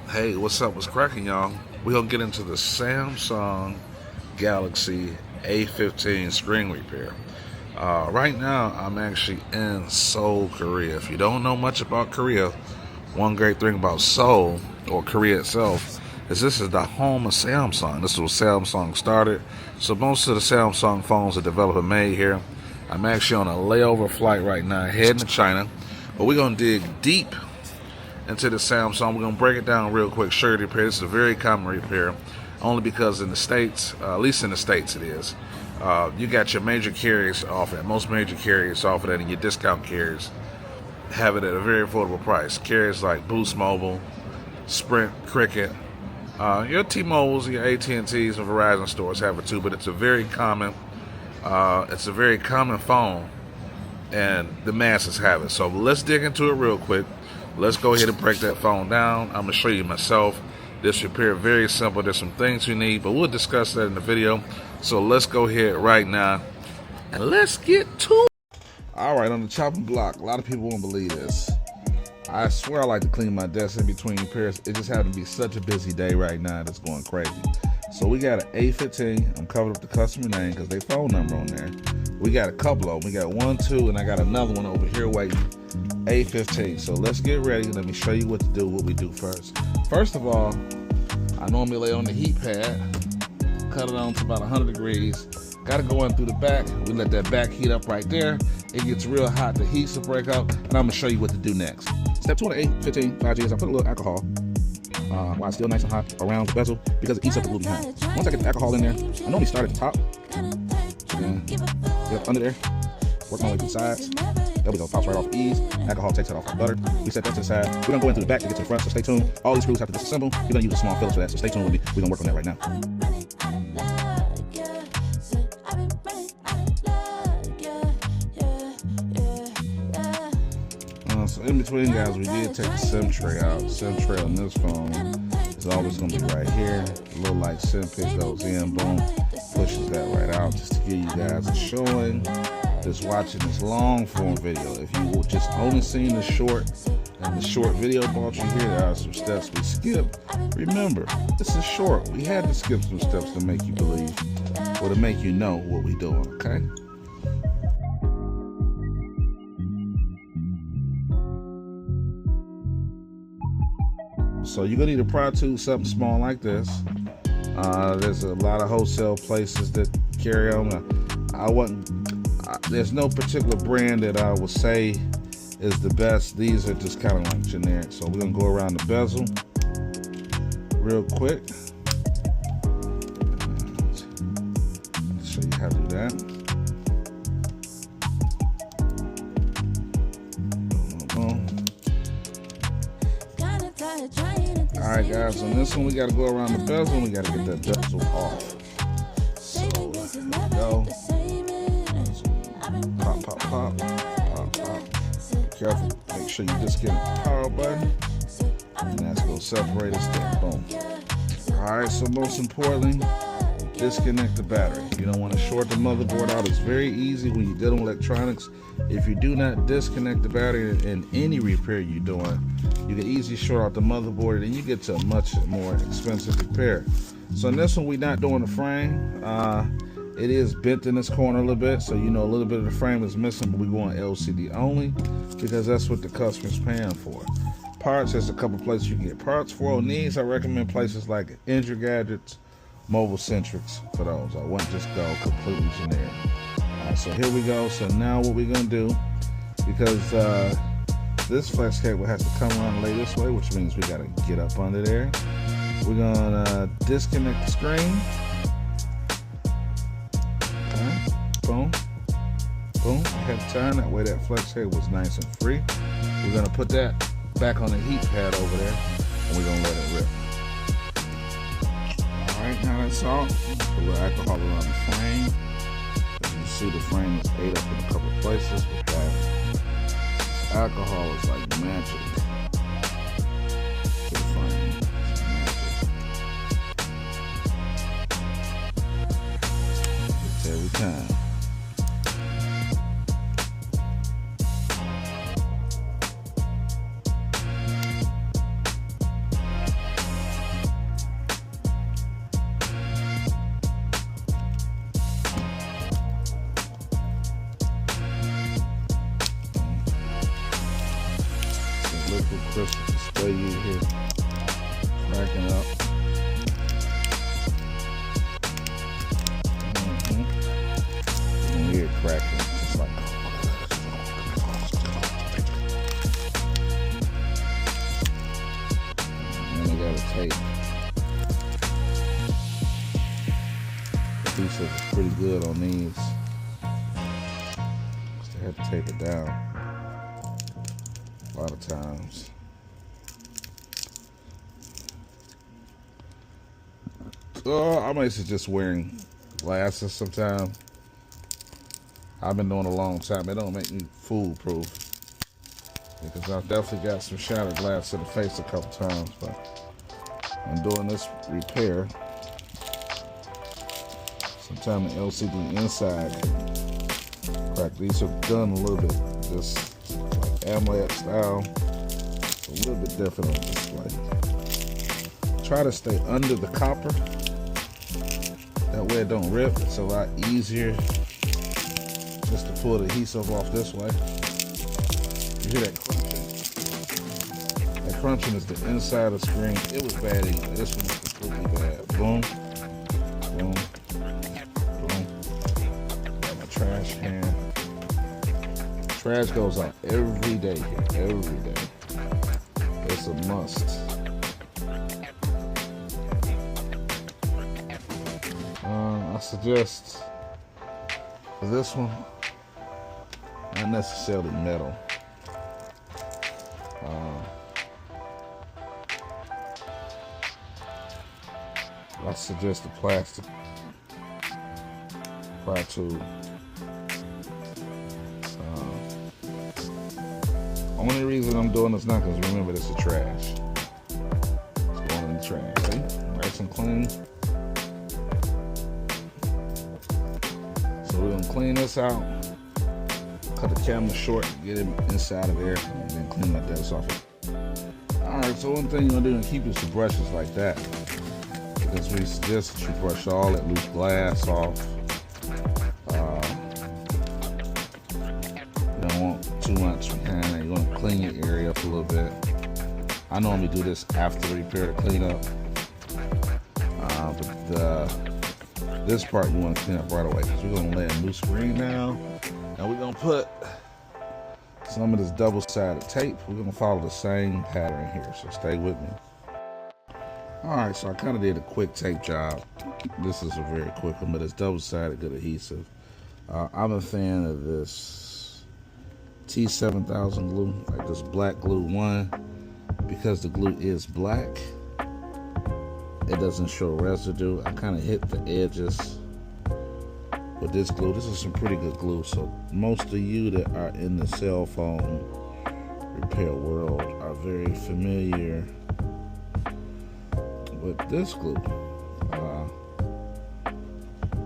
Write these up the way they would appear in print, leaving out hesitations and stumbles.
Hey, what's up? What's cracking, y'all? We're gonna get into the Samsung Galaxy A15 screen repair. Right now, I'm actually in Seoul, Korea. If you don't know much about Korea, one great thing about Seoul, or Korea itself, is this is the home of Samsung. This is where Samsung started. So most of the Samsung phones are developed and made here. I'm actually on a layover flight right now, heading to China. But we're gonna dig deep into the Samsung. We're going to break it down real quick. Surety repair. This is a very common repair, only because in the States, at least in the States it is, you got your major carriers offer it. Most major carriers offer that, and your discount carriers have it at a very affordable price. Carriers like Boost Mobile, Sprint, Cricket, your T-Mobiles, your AT&Ts, and Verizon stores have it too, but it's a very common phone, and the masses have it. So let's dig into it real quick. Let's go ahead and break that phone down. I'm going to show you myself. This repair is very simple. There's some things we need, but we'll discuss that in the video. So let's go ahead right now and let's get to it. All right, on the chopping block, a lot of people won't believe this. I swear I like to clean my desk in between repairs. It just happened to be such a busy day right now that's going crazy. So we got an A15. I'm covering up the customer name because they phone number on there. We got a couple of them. We got 1, 2, and I got another one over here waiting. A15. So let's get ready. Let me show you what to do, what we do first. First of all, I normally lay on the heat pad, cut it on to about 100 degrees. Got to go in through the back. We let that back heat up right there. It gets real hot. The heat will break up, and I'm going to show you what to do next. Step 2 on the A15 5Gs, I put a little alcohol while it's still nice and hot around the bezel because it eats up the glue behind. Once I get the alcohol in there, I normally start at the top. And get up under there. Work my way through the sides. There we go, pops right off ease. Alcohol takes it off like butter. We set that to the side. We're gonna go into the back to get to the front, so stay tuned. All these screws have to disassemble. You're gonna use a small Phillips for that, so stay tuned with me. We're gonna work on that right now. So in between, guys, we did take the SIM tray out. SIM tray on this phone is always gonna be right here. A little like SIM pick goes in, boom, pushes that right out, just to give you guys a showing. Just watching this long form video. If you just only seen the short and the short video brought you here, there are some steps we skipped. Remember, this is short. We had to skip some steps to make you believe or to make you know what we're doing, okay? So you're gonna need a pry tool, something small like this. There's a lot of wholesale places that carry them. There's no particular brand that I will say is the best. These are just kind of like generic. So we're gonna go around the bezel real quick. I'll show you how to do that. All right, guys, on this one we got to go around the bezel and we got to get that bezel off. So here we go. Pop, pop, pop, pop, pop. Be careful. Make sure you disconnect the power button. And that's going to separate us there. Boom. Alright, so most importantly, disconnect the battery. You don't want to short the motherboard out. It's very easy when you're dealing with electronics. If you do not disconnect the battery in any repair you're doing, you can easily short out the motherboard and you get to a much more expensive repair. So in this one, we're not doing the frame. It is bent in this corner a little bit, so you know a little bit of the frame is missing, but we're going LCD only because that's what the customer's paying for. Parts, there's a couple places you can get parts for. On these, I recommend places like Injured Gadgets, Mobile Centrics for those. I wouldn't just go completely generic. So here we go. So now what we're gonna do, because this flex cable has to come around and lay this way, which means we gotta get up under there. We're gonna disconnect the screen. Boom, boom, ahead of time. That way that flex cable was nice and free. We're gonna put that back on the heat pad over there and we're gonna let it rip. All right, now that's all. Put a little alcohol around the frame. As you can see, the frame is ate up in a couple of places with that. This alcohol is like magic to the frame. It's magic. It's every time. better tape. The adhesive is pretty good on these. Just had to tape it down a lot of times. I might suggest wearing glasses sometimes. I've been doing it a long time. It don't make me foolproof because I've definitely got some shattered glass to the face a couple times. But I'm doing this repair. Sometimes the LCD inside crack. These are done a little bit just like AMOLED style. It's a little bit different on display. Try to stay under the copper. That way it don't rip. It's a lot easier just to pull the adhesive off this way. You hear that crunching? That crunching is the inside of the screen. It was bad anyway. This one was completely bad. Boom, boom, boom. Got my trash can. Trash goes out every day here, every day. It's a must. I suggest for this one, not necessarily metal. I suggest the plastic pry tool. Only reason I'm doing this now because remember this is trash. It's going in the trash. See? Nice and clean. So we're gonna clean this out. Cut the camera short, get it inside of there, and then clean my dust off it. Alright, so one thing you're gonna do is keep your brushes like that. Because we suggest that you brush all that loose glass off. You don't want too much behind it. You want to clean your area up a little bit. I normally do this after the repair to clean up. But this part you want to clean up right away because we're going to lay a new screen down. And we're going to put some of this double-sided tape. We're going to follow the same pattern here, so stay with me. Alright, so I kind of did a quick tape job. This is a very quick one, but it's double-sided good adhesive. I'm a fan of this T7000 glue, like this black glue one, because the glue is black. It doesn't show residue. I kind of hit the edges with this glue. This is some pretty good glue, so most of you that are in the cell phone repair world are very familiar with this glue.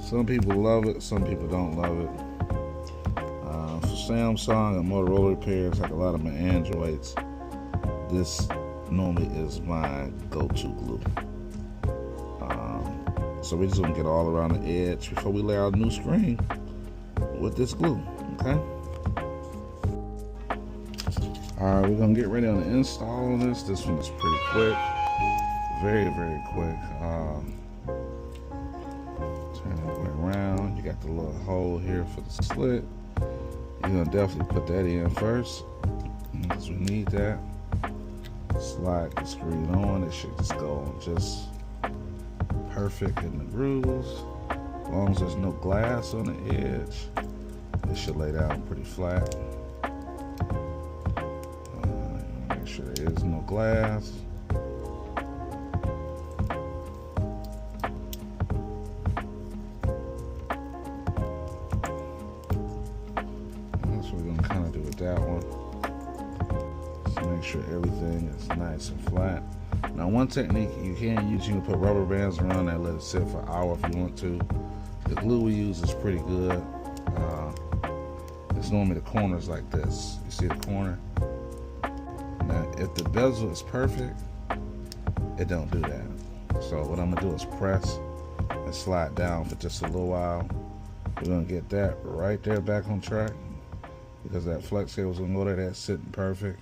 Some people love it, some people don't love it. For Samsung and Motorola repairs, like a lot of my Androids, this normally is my go-to glue. So we're just gonna get all around the edge before we lay out a new screen with this glue, okay? All right, we're gonna get ready on the install of this. This one is pretty quick. Very, very quick. Turn it way around. You got the little hole here for the slit. You're gonna definitely put that in first because we need that. Slide the screen on. It should just go on just perfect in the grooves. As long as there's no glass on the edge, it should lay down pretty flat. Make sure there is no glass. That one. Just make sure everything is nice and flat. Now, one technique you can use, you can put rubber bands around that, let it sit for an hour if you want to. The glue we use is pretty good. It's normally the corners like this. You see the corner? Now, if the bezel is perfect, it don't do that. So what I'm gonna do is press and slide down for just a little while. We're gonna get that right there back on track, because that flex cable was gonna go there. That's sitting perfect.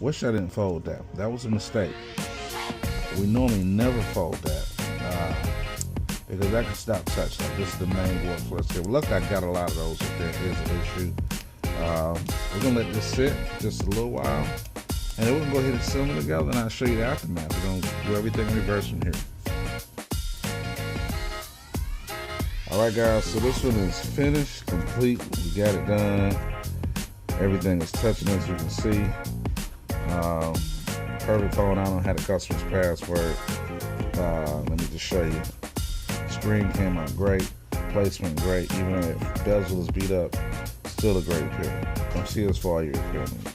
Wish I didn't fold that. That was a mistake. We normally never fold that because that can stop touch. Like this is the main board flex cable. Look, I got a lot of those if there is an issue. We're gonna let this sit for just a little while. And then we're gonna go ahead and assemble it together, and I'll show you the aftermath. We're gonna do everything in reverse from here. Alright guys, so this one is finished, complete. We got it done. Everything is touching, as you can see. Perfect phone. I don't have the customer's password. Let me just show you. Screen came out great. Placement great. Even if bezel is beat up, still a great repair. Come see us for all your repair needs.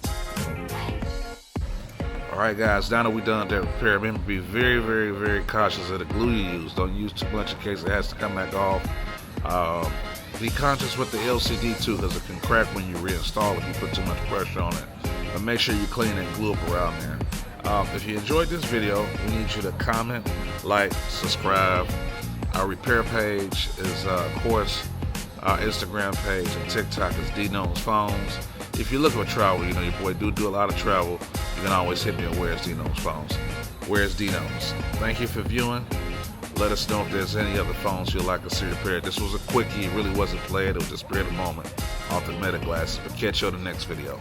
Alright guys, now that we're done with that repair, remember, be very, very, very cautious of the glue you use. Don't use too much in case it has to come back off. Be conscious with the LCD too, because it can crack when you reinstall if you put too much pressure on it. But make sure you clean that glue up around there. If you enjoyed this video, we need you to comment, like, subscribe. Our repair page is, of course, our Instagram page and TikTok is DeeKnowsPhones. If you're looking for travel, you know your boy do a lot of travel. You can always hit me at Where's DeeKnowsPhones. Where's DeeKnows? Thank you for viewing. Let us know if there's any other phones you'd like to see repaired. This was a quickie. It really wasn't played. It was just spare the moment off the meta glasses. But catch you on the next video.